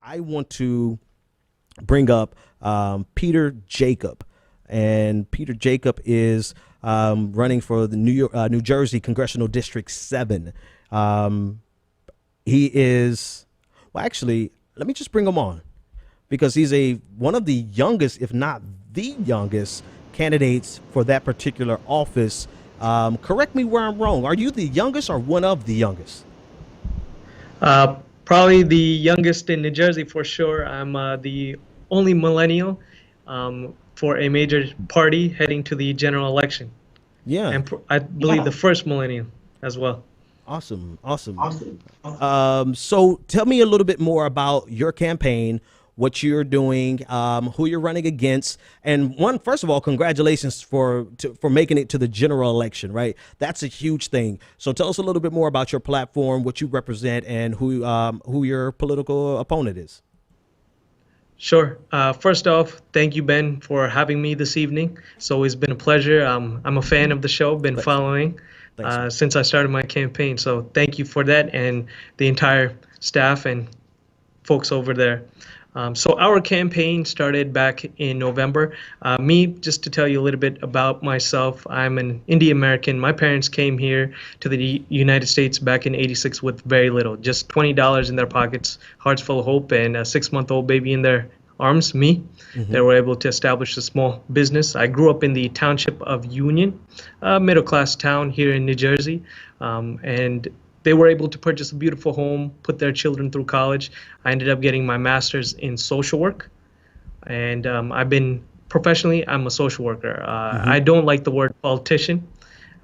I want to bring up Peter Jacob. And Peter Jacob is running for the New Jersey Congressional District 7. He is, well, actually, let me just bring him on because he's one of the youngest, if not the youngest, candidates for that particular office. Correct me where I'm wrong. Are you the youngest or one of the youngest? Probably the youngest in New Jersey for sure. I'm the only millennial for a major party heading to the general election. Yeah. And I believe the first millennial as well. Awesome. So tell me a little bit more about your campaign, what you're doing, who you're running against, and first of all, congratulations for making it to the general election, right? That's a huge thing. So tell us a little bit more about your platform, what you represent, and who your political opponent is. Sure. First off, thank you, Ben, for having me this evening. It's always been a pleasure. I'm a fan of the show, been following since I started my campaign. So thank you for that and the entire staff and folks over there. So our campaign started back in November. Just to tell you a little bit about myself, I'm an Indian American. My parents came here to the United States back in '86 with very little, just $20 in their pockets, hearts full of hope, and a 6-month-old baby in their arms, me. They were able to establish a small business. I grew up in the township of Union, a middle-class town here in New Jersey, and they were able to purchase a beautiful home, put their children through college. I ended up getting my master's in social work, and professionally, I'm a social worker. I don't like the word politician.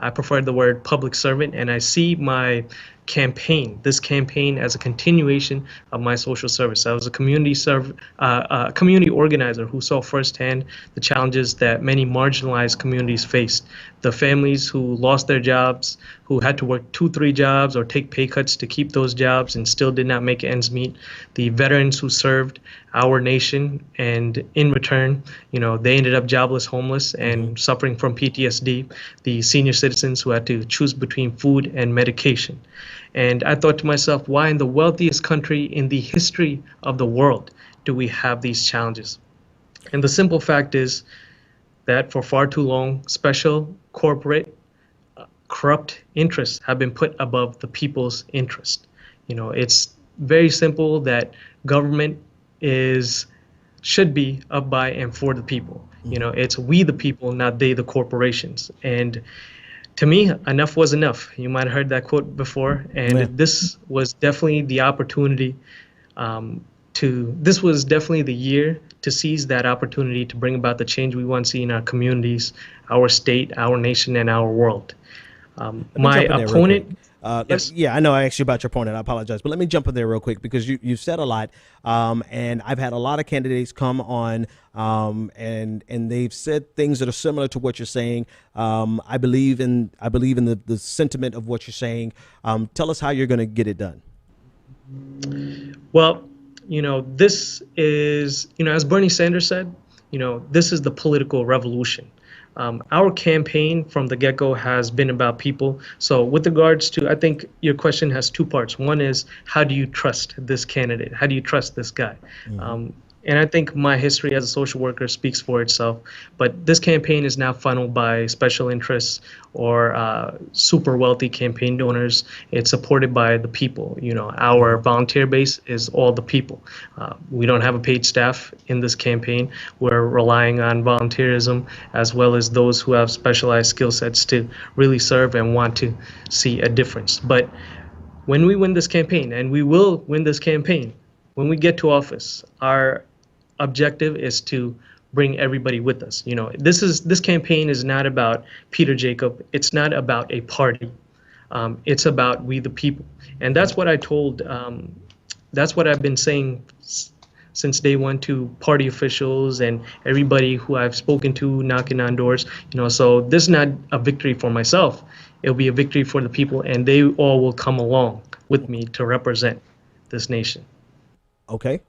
I prefer the word public servant, and I see this campaign as a continuation of my social service. I was a community organizer who saw firsthand the challenges that many marginalized communities faced. The families who lost their jobs, who had to work 2-3 jobs or take pay cuts to keep those jobs and still did not make ends meet. The veterans who served our nation and in return, they ended up jobless, homeless, and suffering from PTSD. The senior citizens who had to choose between food and medication. And I thought to myself, why in the wealthiest country in the history of the world do we have these challenges? And the simple fact is that for far too long, special corporate corrupt interests have been put above the people's interest. It's very simple that government should be of by and for the people. It's we the people, not they the corporations. And to me, enough was enough. You might have heard that quote before, and this was definitely the opportunity this was definitely the year to seize that opportunity to bring about the change we want to see in our communities, our state, our nation, and our world. My opponent. Yes. Yeah, I know I asked you about your opponent. I apologize, but let me jump in there real quick because you've said a lot, and I've had a lot of candidates come on, and they've said things that are similar to what you're saying. I believe in the sentiment of what you're saying. Tell us how you're going to get it done. Well, this is, as Bernie Sanders said, this is the political revolution. Our campaign from the get-go has been about people. So with regards to, I think your question has 2 parts. One is, how do you trust this candidate? How do you trust this guy? And I think my history as a social worker speaks for itself. But this campaign is now funneled by special interests or super wealthy campaign donors. It's supported by the people. Our volunteer base is all the people. We don't have a paid staff in this campaign. We're relying on volunteerism as well as those who have specialized skill sets to really serve and want to see a difference. But when we win this campaign, and we will win this campaign, when we get to office, our objective is to bring everybody with us. This campaign is not about Peter Jacob. It's not about a party. It's about we the people. And that's what I told, that's what I've been saying since day one to party officials and everybody who I've spoken to knocking on doors. So this is not a victory for myself. It'll be a victory for the people, and they all will come along with me to represent this nation. Okay.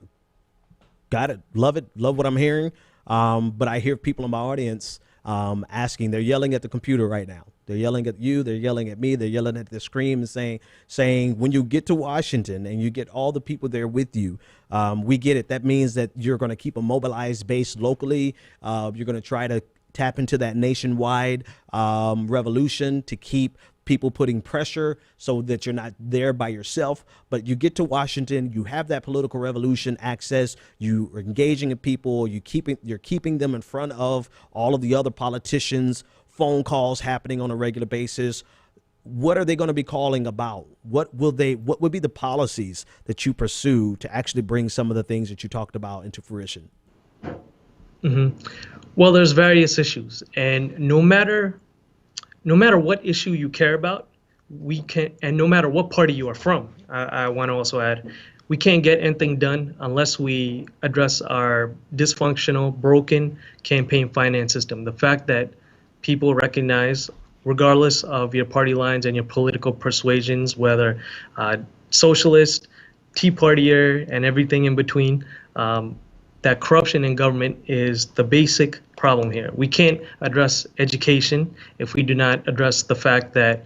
Got it. Love it. Love what I'm hearing. But I hear people in my audience asking, they're yelling at the computer right now. They're yelling at you. They're yelling at me. They're yelling at the screen and saying, when you get to Washington and you get all the people there with you, we get it. That means that you're going to keep a mobilized base locally. You're going to try to tap into that nationwide revolution to keep people putting pressure so that you're not there by yourself. But you get to Washington, you have that political revolution access, you are engaging in people, you're keeping them in front of all of the other politicians, phone calls happening on a regular basis. What are they going to be calling about? What would be the policies that you pursue to actually bring some of the things that you talked about into fruition? Well, there's various issues, and no matter what issue you care about, we can, and no matter what party you are from, I want to also add, we can't get anything done unless we address our dysfunctional, broken campaign finance system. The fact that people recognize, regardless of your party lines and your political persuasions, whether socialist, Tea Partier, and everything in between, that corruption in government is the basic problem here. We can't address education if we do not address the fact that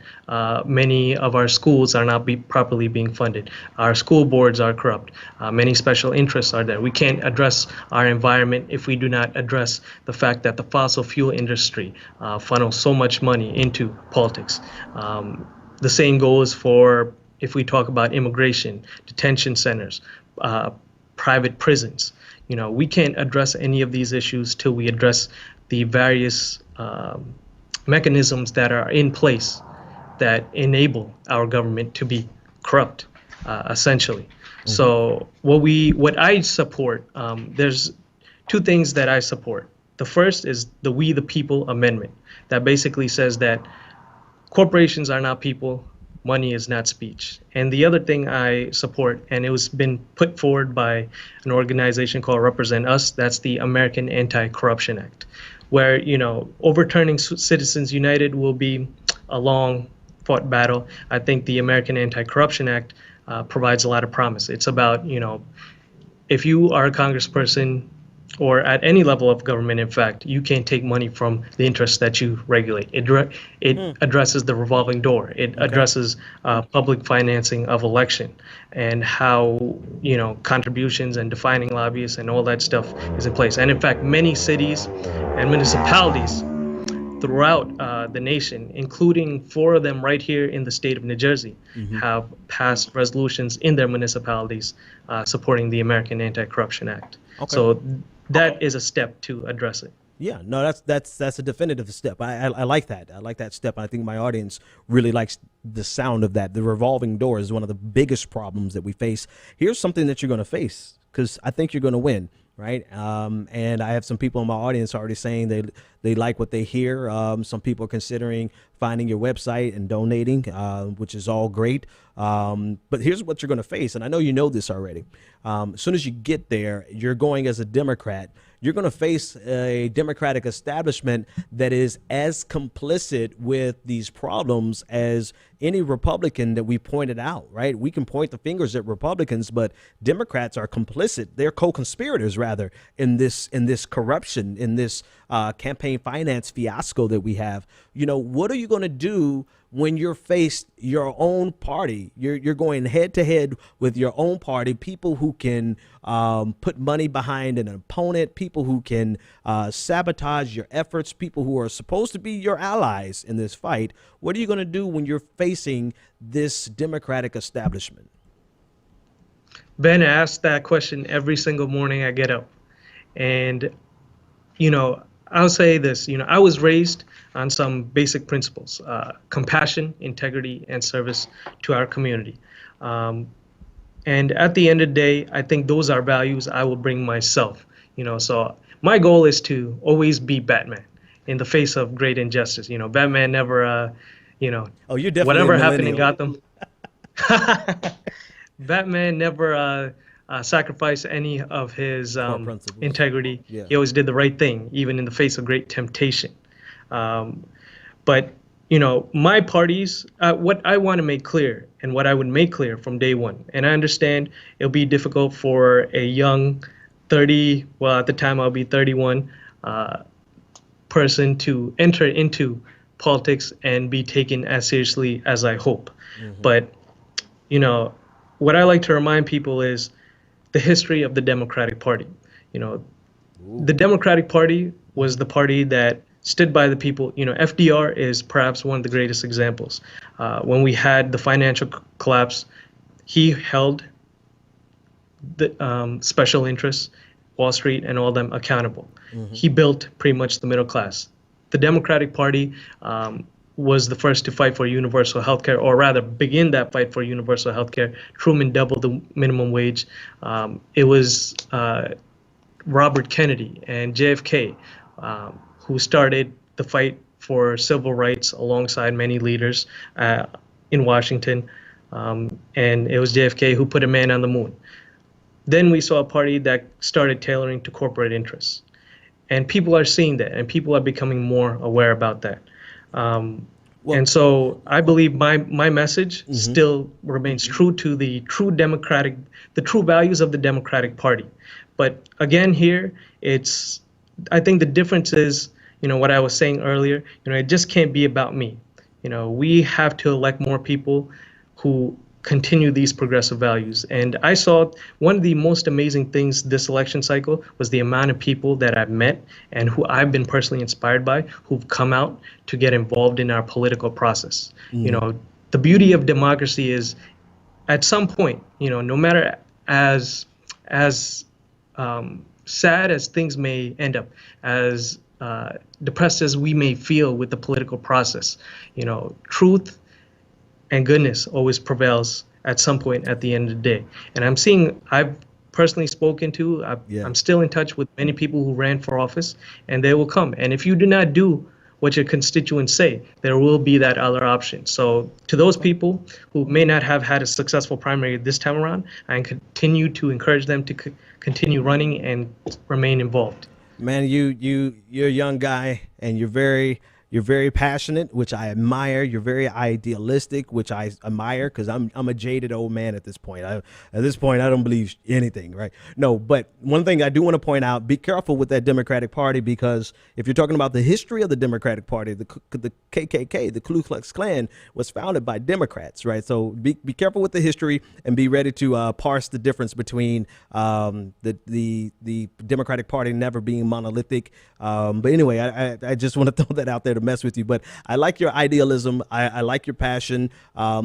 many of our schools are not properly being funded. Our school boards are corrupt. Many special interests are there. We can't address our environment if we do not address the fact that the fossil fuel industry funnels so much money into politics. The same goes for if we talk about immigration, detention centers, private prisons. You know, we can't address any of these issues till we address the various mechanisms that are in place that enable our government to be corrupt, essentially. So what I support, there's two things that I support. The first is the We the People Amendment that basically says that corporations are not people, money is not speech. And the other thing I support, and it was been put forward by an organization called Represent Us, that's the American Anti-Corruption Act, where, you know, overturning Citizens United will be a long fought battle. I think the American Anti-Corruption Act provides a lot of promise. It's about, you know, if you are a congressperson or at any level of government, in fact, you can't take money from the interests that you regulate. It addresses the revolving door. It addresses public financing of election and how, you know, contributions and defining lobbyists and all that stuff is in place. And in fact, many cities and municipalities throughout the nation, including 4 of them right here in the state of New Jersey, have passed resolutions in their municipalities supporting the American Anti-Corruption Act. Okay. So that is a step to address it. Yeah, no, that's a definitive step. I like that. I like that step. I think my audience really likes the sound of that. The revolving door is one of the biggest problems that we face. Here's something that you're going to face, because I think you're going to win, right? And I have some people in my audience already saying they like what they hear. Some people are considering finding your website and donating, which is all great. But here's what you're going to face, and I know you know this already. As soon as you get there, you're going as a Democrat. You're going to face a Democratic establishment that is as complicit with these problems as any Republican that we pointed out, right? We can point the fingers at Republicans, but Democrats are complicit. They're co-conspirators, rather, in this corruption, in this campaign finance fiasco that we have. You know, what are you going to do when you're faced your own party? You're going head to head with your own party, people who can put money behind an opponent, people who can sabotage your efforts, people who are supposed to be your allies in this fight. What are you going to do when you're facing this Democratic establishment? Ben, I ask that question every single morning I get up. And, you know, I'll say this, you know, I was raised on some basic principles, compassion, integrity, and service to our community. And at the end of the day, I think those are values I will bring myself, you know, so my goal is to always be Batman in the face of great injustice. You know, Batman never, you know, oh, you're definitely whatever happened in Gotham. Batman never sacrificed any of his integrity. Yeah. He always did the right thing, even in the face of great temptation. But, you know, my parties, what I want to make clear and what I would make clear from day one, and I understand it'll be difficult for a young 30, well, at the time I'll be 31, person to enter into politics and be taken as seriously as I hope. But, what I like to remind people is the history of the Democratic Party. You know, the Democratic Party was the party that stood by the people. FDR is perhaps one of the greatest examples. When we had the financial collapse, he held the special interests, Wall Street, and all them accountable. He built pretty much the middle class. The Democratic Party was the first to fight for universal health care, or rather begin that fight for universal health care. Truman doubled the minimum wage. It was Robert Kennedy and JFK who started the fight for civil rights alongside many leaders in Washington. And it was JFK who put a man on the moon. Then we saw a party that started tailoring to corporate interests. And people are seeing that, and people are becoming more aware about that. And so I believe my message still remains true to the true values of the Democratic Party. But again, here, I think the difference is, what I was saying earlier, it just can't be about me. We have to elect more people who continue these progressive values. And I saw one of the most amazing things this election cycle was the amount of people that I've met and who I've been personally inspired by, who've come out to get involved in our political process. The beauty of democracy is at some point, no matter as sad as things may end up, as depressed as we may feel with the political process, truth and goodness always prevails at some point at the end of the day. And I've personally spoken to, I'm still in touch with many people who ran for office, and they will come. And if you do not do what your constituents say, there will be that other option. So to those people who may not have had a successful primary this time around, I continue to encourage them to continue running and remain involved. Man, you're a young guy, and you're very passionate, which I admire. You're very idealistic, which I admire, because I'm a jaded old man at this point. At this point, I don't believe anything, right? No, but one thing I do want to point out: be careful with that Democratic Party, because if you're talking about the history of the Democratic Party, the KKK, the Ku Klux Klan, was founded by Democrats, right? So be careful with the history, and be ready to parse the difference between the Democratic Party never being monolithic. But anyway, I just want to throw that out there to mess with you. But I like your idealism. I like your passion.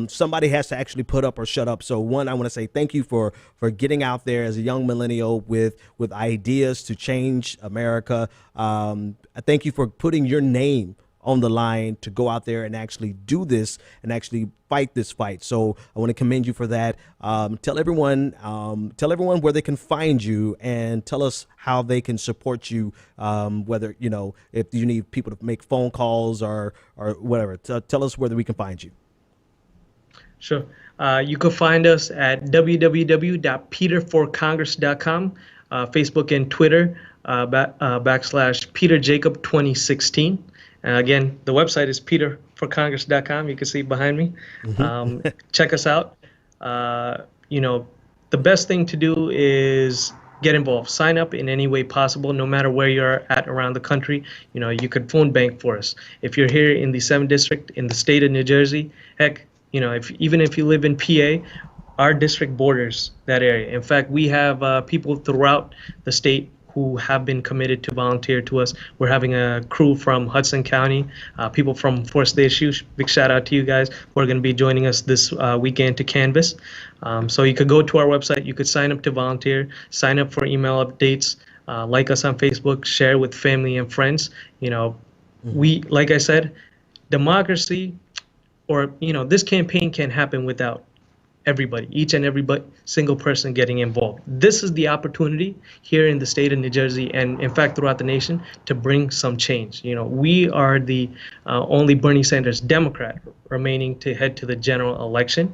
Somebody has to actually put up or shut up. So one, I want to say thank you for getting out there as a young millennial with ideas to change America. Thank you for putting your name on the line to go out there and actually do this and actually fight this fight. So I want to commend you for that. Tell everyone where they can find you, and tell us how they can support you, whether, if you need people to make phone calls or whatever. Tell us where we can find you. Sure. You can find us at www.peterforcongress.com, Facebook and Twitter, /PeterJacob2016. Again, the website is peterforcongress.com. You can see behind me. Check us out. The best thing to do is get involved. Sign up in any way possible, no matter where you're at around the country. You could phone bank for us. If you're here in the 7th District in the state of New Jersey, heck, even if you live in PA, our district borders that area. In fact, we have people throughout the state who have been committed to volunteer to us. We're having a crew from Hudson County, people from Forest Issue. Big shout out to you guys who are going to be joining us this weekend to canvas. So you could go to our website, you could sign up to volunteer, sign up for email updates, like us on Facebook, share with family and friends. We, like I said, democracy, or this campaign can't happen without everybody, each and every single person getting involved. This is the opportunity here in the state of New Jersey, and in fact throughout the nation, to bring some change. We are the only Bernie Sanders Democrat remaining to head to the general election.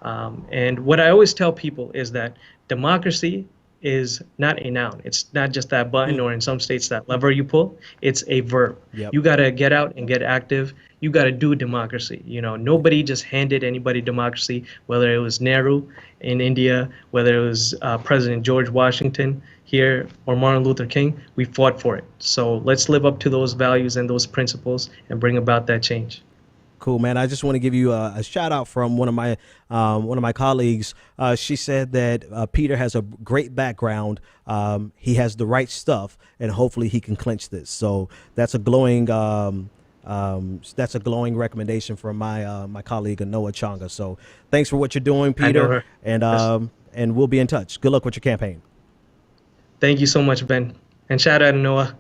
And what I always tell people is that democracy is not a noun. It's not just that button, or in some states that lever you pull. It's a verb. Yep. You got to get out and get active. you got to do democracy. You know, nobody just handed anybody democracy, whether it was Nehru in India, whether it was President George Washington here, or Martin Luther King. We fought for it. So let's live up to those values and those principles and bring about that change. Cool, man. I just want to give you a shout out from one of my colleagues. She said that Peter has a great background. He has the right stuff, and hopefully he can clinch this. So that's a glowing recommendation from my colleague Anoa Tues. So thanks for what you're doing, I know Peter, her. and Yes. and we'll be in touch. Good luck with your campaign. Thank you so much, Ben. And shout out to Noah.